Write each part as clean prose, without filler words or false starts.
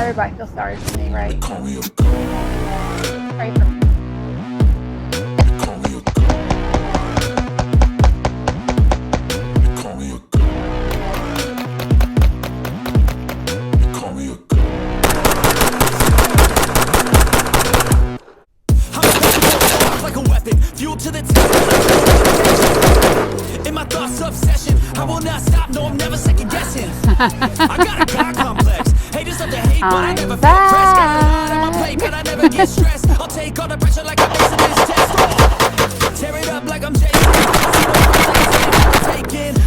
Everybody feels sorry for me, right? Pray for me. Like a weapon, fuel to the top. In my thoughts, obsession. I will not stop. No, I'm never second guessing. I got a God complex. Haters love to hate, but I never feel pressed. Got a lot on my plate, but I never get stressed. I'll take all the pressure like I'm facing this test. Tear it up like I'm Jay.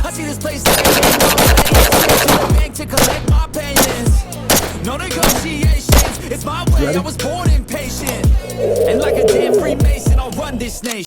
I see this place like a game. To the bank to collect my payments. No negotiations. It's my way. I was born impatient. And like a damn Freemason, I'll run this nation.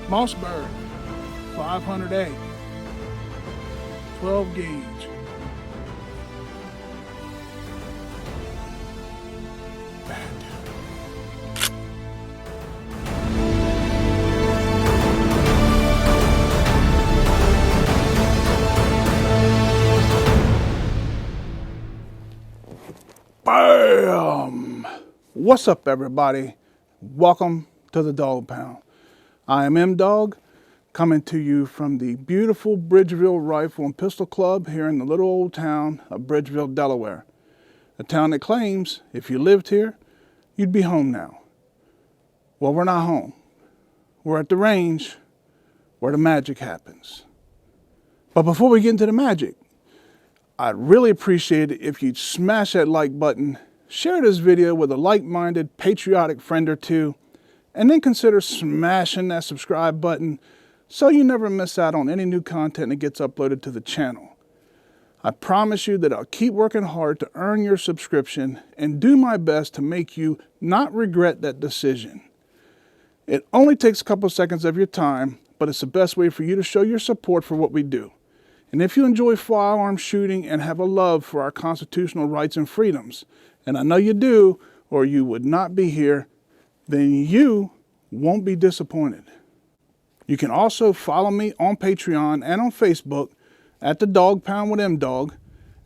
Mossberg 500A 12 gauge. Bam! What's up, everybody? Welcome to the Dog Pound. I am M-Dog, coming to you from the beautiful Bridgeville Rifle and Pistol Club here in the little old town of Bridgeville, Delaware. A town that claims if you lived here, you'd be home now. Well, we're not home. We're at the range where the magic happens. But before we get into the magic, I'd really appreciate it if you'd smash that like button, share this video with a like-minded, patriotic friend or two, and then consider smashing that subscribe button so you never miss out on any new content that gets uploaded to the channel. I promise you that I'll keep working hard to earn your subscription and do my best to make you not regret that decision. It only takes a couple seconds of your time, but it's the best way for you to show your support for what we do. And if you enjoy firearm shooting and have a love for our constitutional rights and freedoms, and I know you do, or you would not be here, then you won't be disappointed. You can also follow me on Patreon and on Facebook at the Dog Pound with M-Dog,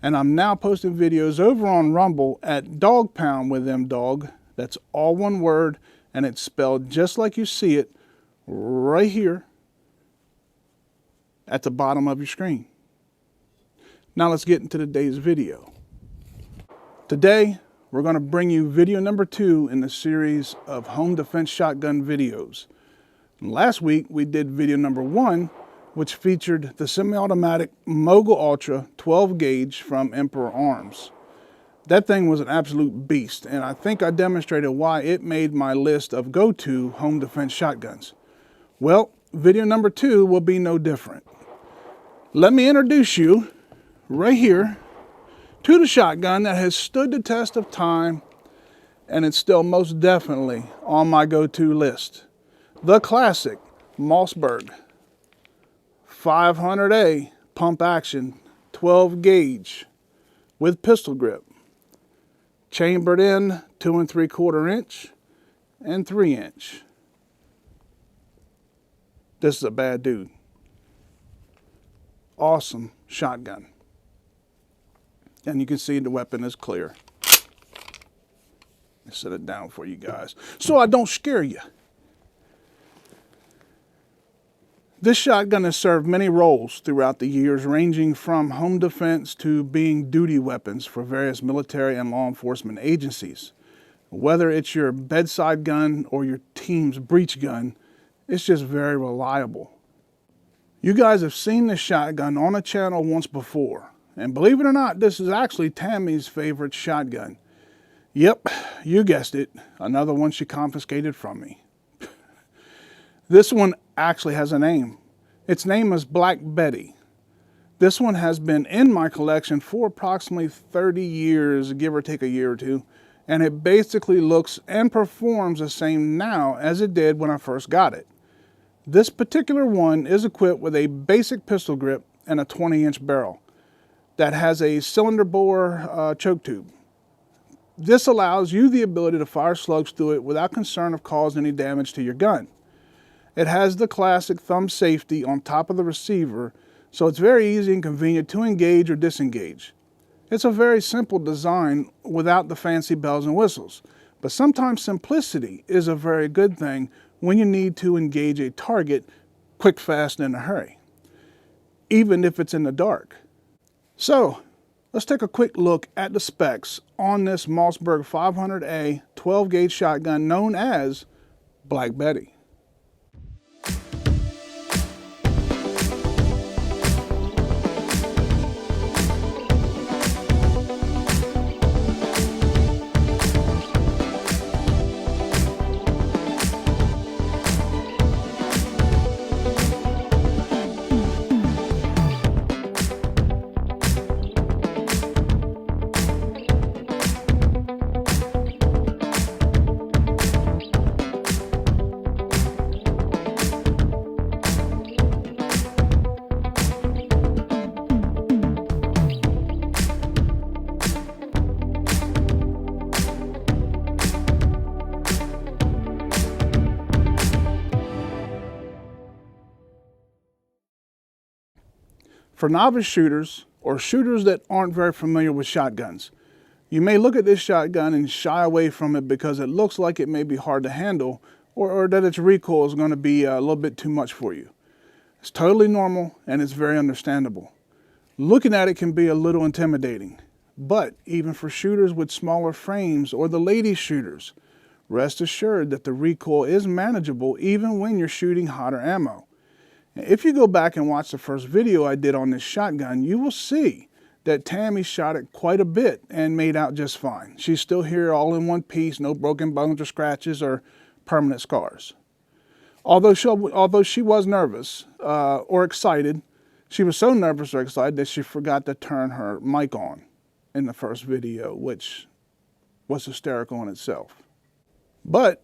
and I'm now posting videos over on Rumble at Dog Pound with M-Dog. That's all one word, and it's spelled just like you see it right here at the bottom of your screen. Now let's get into today's video. Today, we're going to bring you video number 2 in the series of home defense shotgun videos. And last week, we did video number 1, which featured the semi-automatic Mogul Ultra 12 gauge from Emperor Arms. That thing was an absolute beast, and I think I demonstrated why it made my list of go-to home defense shotguns. Well, video number 2 will be no different. Let me introduce you right here to the shotgun that has stood the test of time, and it's still most definitely on my go-to list. The classic Mossberg 500A pump action 12 gauge with pistol grip, chambered in 2 3/4 inch and 3 inch. This is a bad dude. Awesome shotgun. And you can see the weapon is clear. I set it down for you guys so I don't scare you. This shotgun has served many roles throughout the years, ranging from home defense to being duty weapons for various military and law enforcement agencies. Whether it's your bedside gun or your team's breach gun, it's just very reliable. You guys have seen this shotgun on the channel once before, and believe it or not, this is actually Tammy's favorite shotgun. Yep, you guessed it, another one she confiscated from me. This one actually has a name. Its name is Black Betty. This one has been in my collection for approximately 30 years, give or take a year or two, and it basically looks and performs the same now as it did when I first got it. This particular one is equipped with a basic pistol grip and a 20-inch barrel that has a cylinder bore choke tube. This allows you the ability to fire slugs through it without concern of causing any damage to your gun. It has the classic thumb safety on top of the receiver, so it's very easy and convenient to engage or disengage. It's a very simple design without the fancy bells and whistles, but sometimes simplicity is a very good thing when you need to engage a target quick, fast, and in a hurry, even if it's in the dark. So, let's take a quick look at the specs on this Mossberg 500A 12-gauge shotgun known as Black Betty. For novice shooters, or shooters that aren't very familiar with shotguns, you may look at this shotgun and shy away from it because it looks like it may be hard to handle, or that its recoil is going to be a little bit too much for you. It's totally normal and it's very understandable. Looking at it can be a little intimidating, but even for shooters with smaller frames or the lady shooters, rest assured that the recoil is manageable even when you're shooting hotter ammo. If you go back and watch the first video I did on this shotgun, you will see that Tammy shot it quite a bit and made out just fine. She's still here all in one piece, no broken bones or scratches or permanent scars. Although she was nervous or excited, she was so nervous or excited that she forgot to turn her mic on in the first video, which was hysterical in itself. But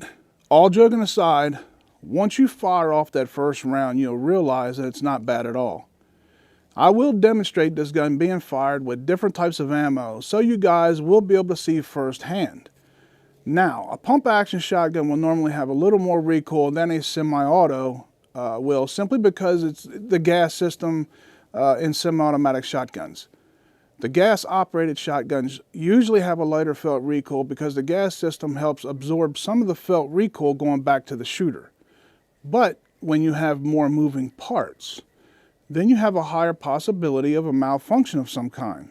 all joking aside, once you fire off that first round, you'll realize that it's not bad at all. I will demonstrate this gun being fired with different types of ammo so you guys will be able to see firsthand. Now, a pump action shotgun will normally have a little more recoil than a semi-auto will, simply because it's the gas system in semi-automatic shotguns. The gas-operated shotguns usually have a lighter felt recoil because the gas system helps absorb some of the felt recoil going back to the shooter. But when you have more moving parts, then you have a higher possibility of a malfunction of some kind.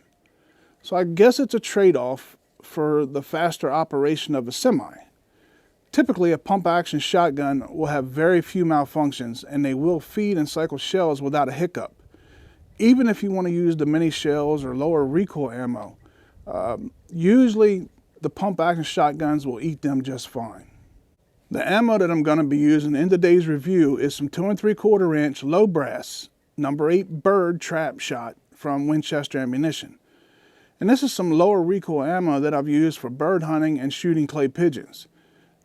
So I guess it's a trade-off for the faster operation of a semi. Typically, a pump-action shotgun will have very few malfunctions, and they will feed and cycle shells without a hiccup. Even if you want to use the mini shells or lower recoil ammo, usually the pump-action shotguns will eat them just fine. The ammo that I'm going to be using in today's review is some 2 3/4 inch low brass number 8 bird trap shot from Winchester Ammunition. And this is some lower recoil ammo that I've used for bird hunting and shooting clay pigeons.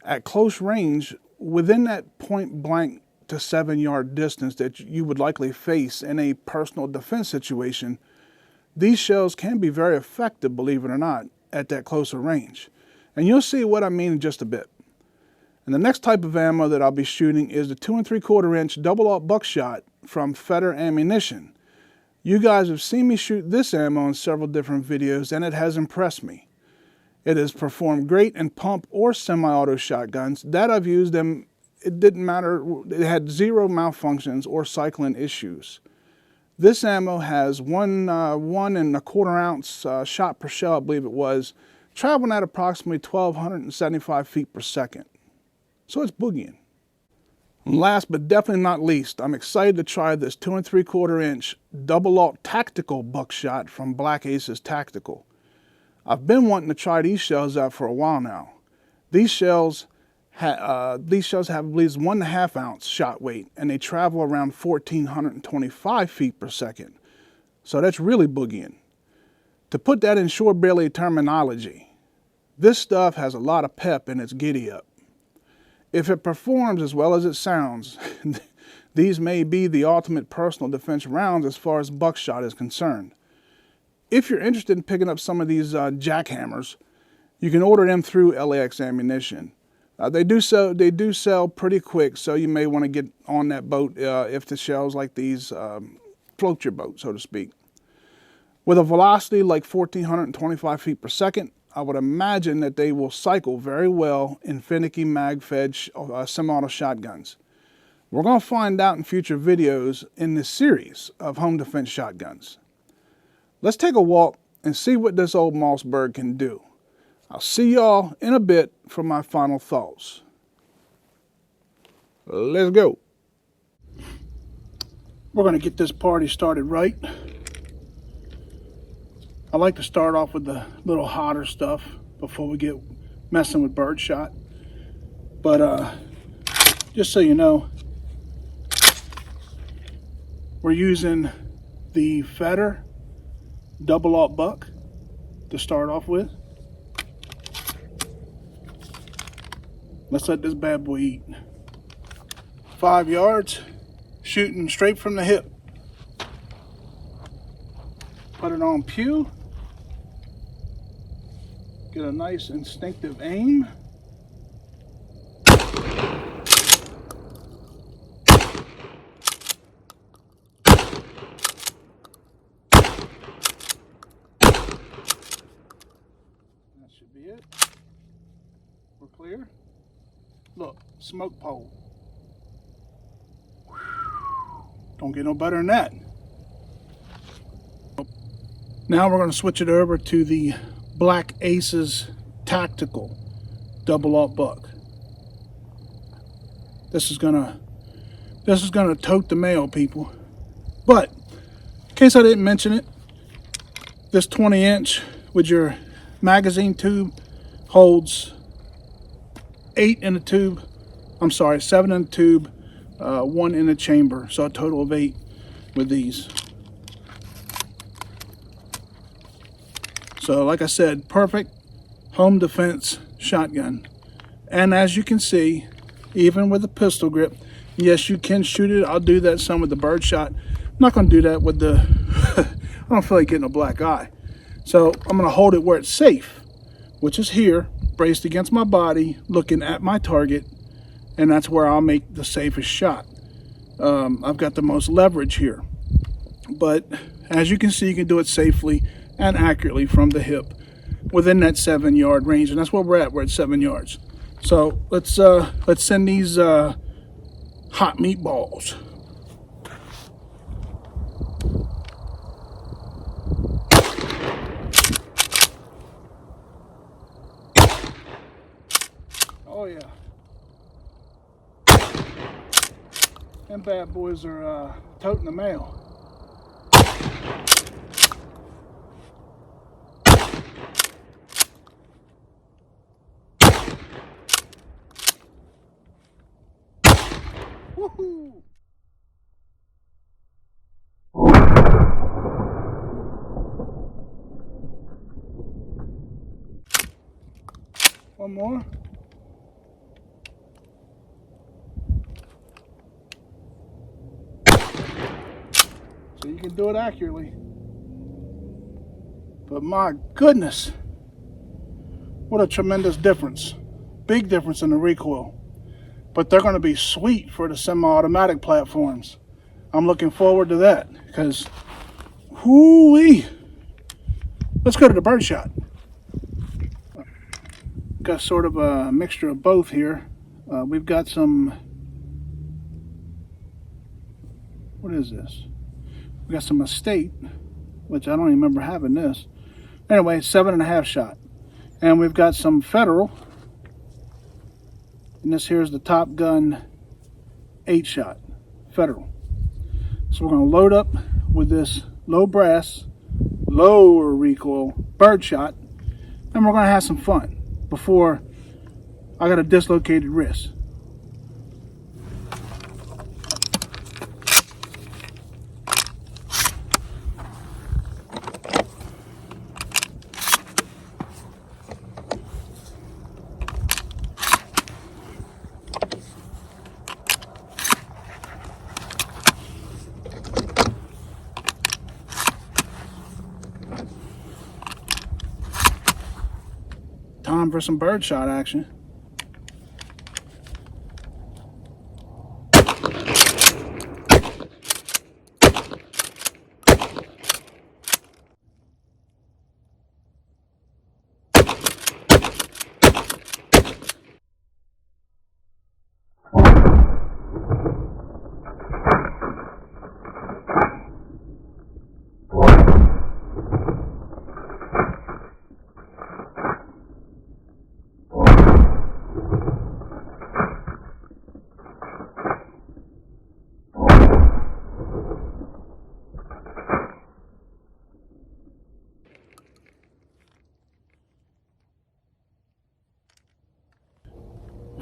At close range, within that point blank to 7-yard distance that you would likely face in a personal defense situation, these shells can be very effective, believe it or not, at that closer range. And you'll see what I mean in just a bit. And the next type of ammo that I'll be shooting is the 2 3/4 inch double-aught buckshot from Fetter Ammunition. You guys have seen me shoot this ammo in several different videos and it has impressed me. It has performed great in pump or semi-auto shotguns that I've used them it didn't matter. It had zero malfunctions or cycling issues. This ammo has 1.25 ounce shot per shell, I believe it was, traveling at approximately 1,275 feet per second. So it's boogieing. And last but definitely not least, I'm excited to try this 2 3/4 inch double-aught tactical buckshot from Black Aces Tactical. I've been wanting to try these shells out for a while now. These shells have, I believe, 1.5 ounce shot weight, and they travel around 1,425 feet per second. So that's really boogieing. To put that in shore barely terminology, this stuff has a lot of pep in its giddy up. If it performs as well as it sounds, these may be the ultimate personal defense rounds as far as buckshot is concerned. If you're interested in picking up some of these jackhammers, you can order them through LAX Ammunition. They do sell pretty quick, so you may want to get on that boat if the shells like these float your boat, so to speak. With a velocity like 1,425 feet per second, I would imagine that they will cycle very well in finicky mag-fed semi-auto shotguns. We're going to find out in future videos in this series of home defense shotguns. Let's take a walk and see what this old Mossberg can do. I'll see y'all in a bit for my final thoughts. Let's go. We're going to get this party started right. I like to start off with the little hotter stuff before we get messing with birdshot. But just so you know, we're using the Fetter double-aught buck to start off with. Let's let this bad boy eat. 5 yards, shooting straight from the hip. Put it on pew. Get a nice instinctive aim. That should be it. We're clear. Look, smoke pole. Don't get no better than that. Now we're going to switch it over to the Black Aces Tactical double-aught buck. This is gonna tote the mail, people. But in case I didn't mention it, this 20-inch with your magazine tube holds 8 in the tube. I'm sorry, 7 in the tube, 1 in the chamber. So a total of 8 with these. So like I said, perfect home defense shotgun. And as you can see, even with the pistol grip, yes, you can shoot it. I'll do that some with the birdshot. I'm not going to do that with the, I don't feel like getting a black eye. So I'm going to hold it where it's safe, which is here, braced against my body, looking at my target, and that's where I'll make the safest shot. I've got the most leverage here. But as you can see, you can do it safely and accurately from the hip within that 7-yard range, and that's where we're at. We're at 7 yards. So let's send these hot meatballs. Oh yeah, them bad boys are toting the mail. Woohoo! One more. So you can do it accurately. But my goodness, what a tremendous difference. Big difference in the recoil. But they're going to be sweet for the semi-automatic platforms. I'm looking forward to that because, whoo-wee. Let's go to the birdshot. Got sort of a mixture of both here. We've got some what is this? We got some Estate, which I don't even remember having this. Anyway, 7.5 shot. And we've got some Federal. And this here is the Top Gun 8 shot Federal. So we're going to load up with this low brass, lower recoil birdshot, and we're going to have some fun before I got a dislocated wrist. Time for some birdshot action.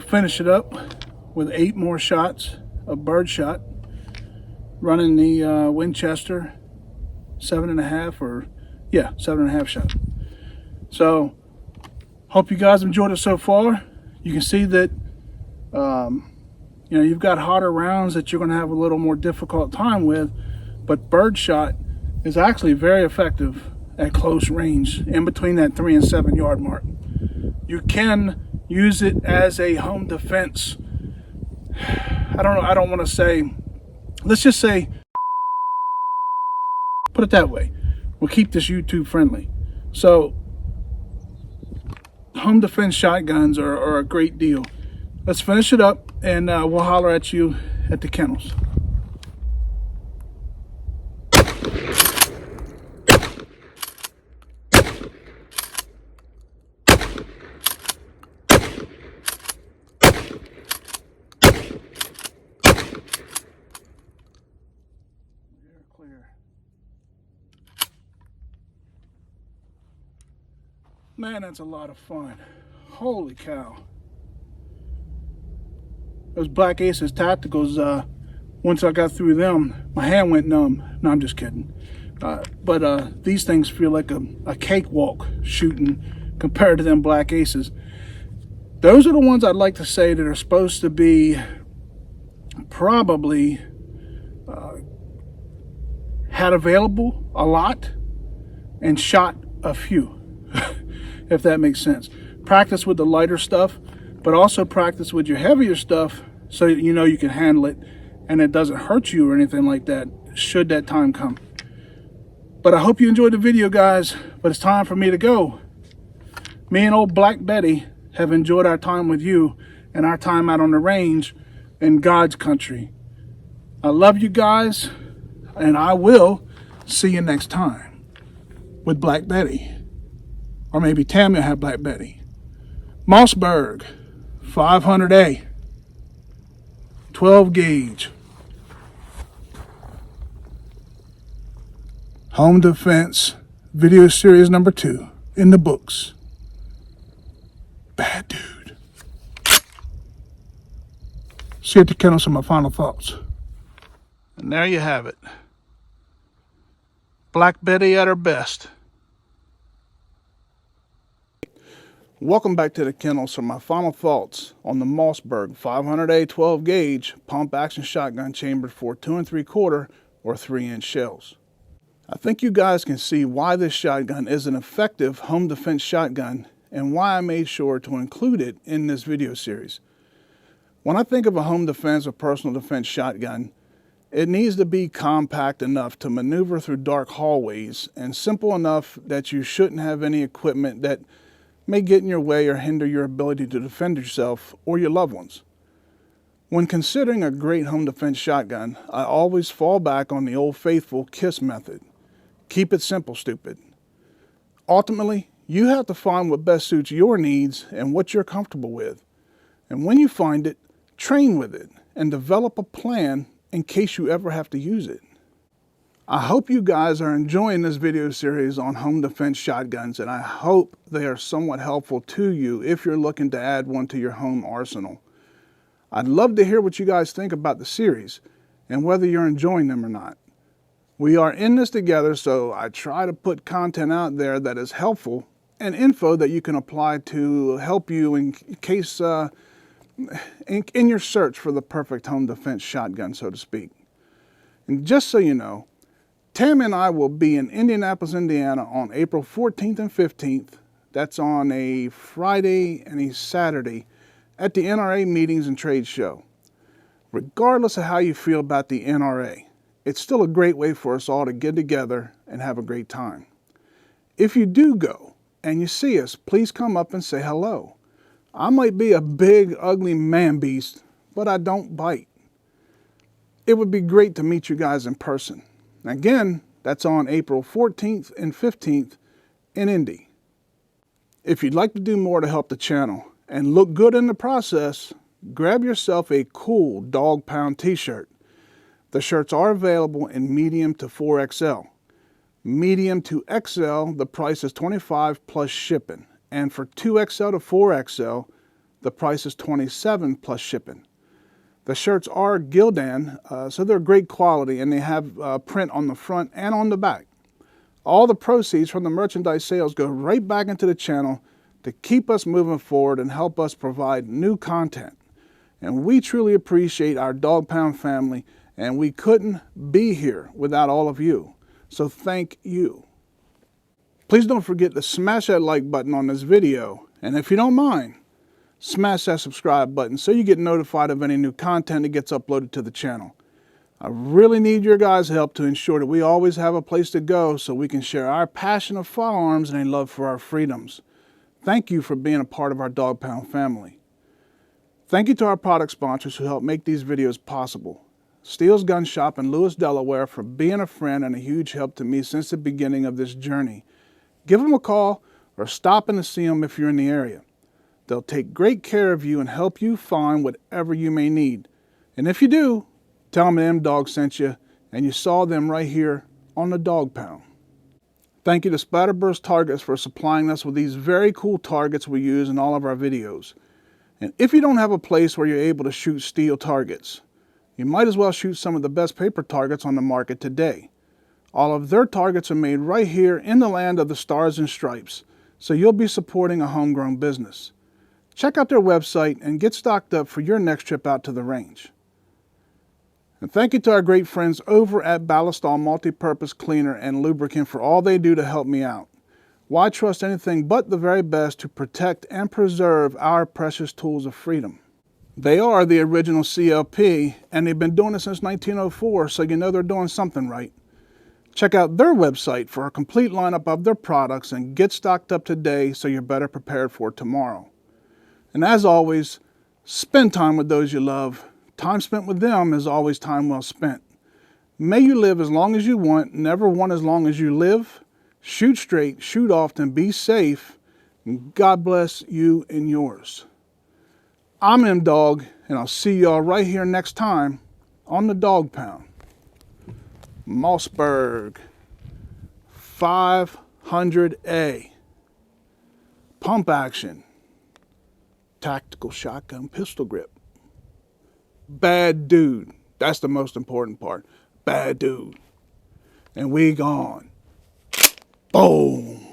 Finish it up with 8 more shots of birdshot, running the Winchester 7.5 or 7.5 shot. So hope you guys enjoyed it so far. You can see that you've got hotter rounds that you're going to have a little more difficult time with, but birdshot is actually very effective at close range, in between that 3 and 7 yard mark. You can use it as a home defense. I don't want to say, let's just say, put it that way. We'll keep this YouTube friendly. So home defense shotguns are a great deal. Let's finish it up, and we'll holler at you at the kennels. Man, that's a lot of fun. Holy cow. Those Black Aces Tacticals, once I got through them, my hand went numb. No, I'm just kidding. But these things feel like a cakewalk shooting compared to them Black Aces. Those are the ones I'd like to say that are supposed to be probably had available a lot and shot a few. If that makes sense. Practice with the lighter stuff, but also practice with your heavier stuff so that you know you can handle it and it doesn't hurt you or anything like that should that time come. But I hope you enjoyed the video, guys, but it's time for me to go. Me and old Black Betty have enjoyed our time with you and our time out on the range in God's country. I love you guys, and I will see you next time with Black Betty. Or maybe Tammy will have Black Betty. Mossberg, 500A, 12 gauge. Home Defense Video Series number 2 in the books. Bad dude. See you at the kennels for my final thoughts. And there you have it. Black Betty at her best. Welcome back to the kennels for my final thoughts on the Mossberg 500A 12 gauge pump action shotgun chambered for 2 3/4 or 3-inch shells. I think you guys can see why this shotgun is an effective home defense shotgun and why I made sure to include it in this video series. When I think of a home defense or personal defense shotgun, it needs to be compact enough to maneuver through dark hallways and simple enough that you shouldn't have any equipment that may get in your way or hinder your ability to defend yourself or your loved ones. When considering a great home defense shotgun, I always fall back on the old faithful KISS method. Keep it simple, stupid. Ultimately, you have to find what best suits your needs and what you're comfortable with. And when you find it, train with it and develop a plan in case you ever have to use it. I hope you guys are enjoying this video series on home defense shotguns, and I hope they are somewhat helpful to you if you're looking to add one to your home arsenal. I'd love to hear what you guys think about the series and whether you're enjoying them or not. We are in this together, so I try to put content out there that is helpful and info that you can apply to help you in case in your search for the perfect home defense shotgun, so to speak. And just so you know, Tammy and I will be in Indianapolis, Indiana on April 14th and 15th. That's on a Friday and a Saturday at the NRA Meetings and Trade Show. Regardless of how you feel about the NRA, it's still a great way for us all to get together and have a great time. If you do go and you see us, please come up and say hello. I might be a big, ugly man beast, but I don't bite. It would be great to meet you guys in person. Again, that's on April 14th and 15th in Indy. If you'd like to do more to help the channel and look good in the process, grab yourself a cool Dog Pound t-shirt. The shirts are available in medium to 4XL. Medium to XL, the price is $25 plus shipping. And for 2XL to 4XL, the price is $27 plus shipping. The shirts are Gildan, so they're great quality, and they have print on the front and on the back. All the proceeds from the merchandise sales go right back into the channel to keep us moving forward and help us provide new content. And we truly appreciate our Dog Pound family, and we couldn't be here without all of you. So thank you. Please don't forget to smash that like button on this video, and if you don't mind, smash that subscribe button so you get notified of any new content that gets uploaded to the channel. I really need your guys' help to ensure that we always have a place to go so we can share our passion of firearms and a love for our freedoms. Thank you for being a part of our Dog Pound family. Thank you to our product sponsors who help make these videos possible. STEELE'S Gun Shop in Lewis, Delaware, for being a friend and a huge help to me since the beginning of this journey. Give them a call or stop in to see them if you're in the area. They'll take great care of you and help you find whatever you may need. And if you do, tell them M-Dog sent you and you saw them right here on the Dog Pound. Thank you to SPLATTERBURST Targets for supplying us with these very cool targets we use in all of our videos. And if you don't have a place where you're able to shoot steel targets, you might as well shoot some of the best paper targets on the market today. All of their targets are made right here in the land of the Stars and Stripes, so you'll be supporting a homegrown business. Check out their website and get stocked up for your next trip out to the range. And thank you to our great friends over at BALLISTOL Multipurpose Cleaner and Lubricant for all they do to help me out. Why trust anything but the very best to protect and preserve our precious tools of freedom? They are the original CLP, and they've been doing it since 1904, so you know they're doing something right. Check out their website for a complete lineup of their products and get stocked up today so you're better prepared for tomorrow. And as always, spend time with those you love. Time spent with them is always time well spent. May you live as long as you want, never want as long as you live. Shoot straight, shoot often, be safe, and God bless you and yours. I'm M-Dog, and I'll see y'all right here next time on the Dog Pound. Mossberg 500A. Pump action. Tactical shotgun pistol grip. Bad dude. That's the most important part. Bad dude. And we gone. Boom.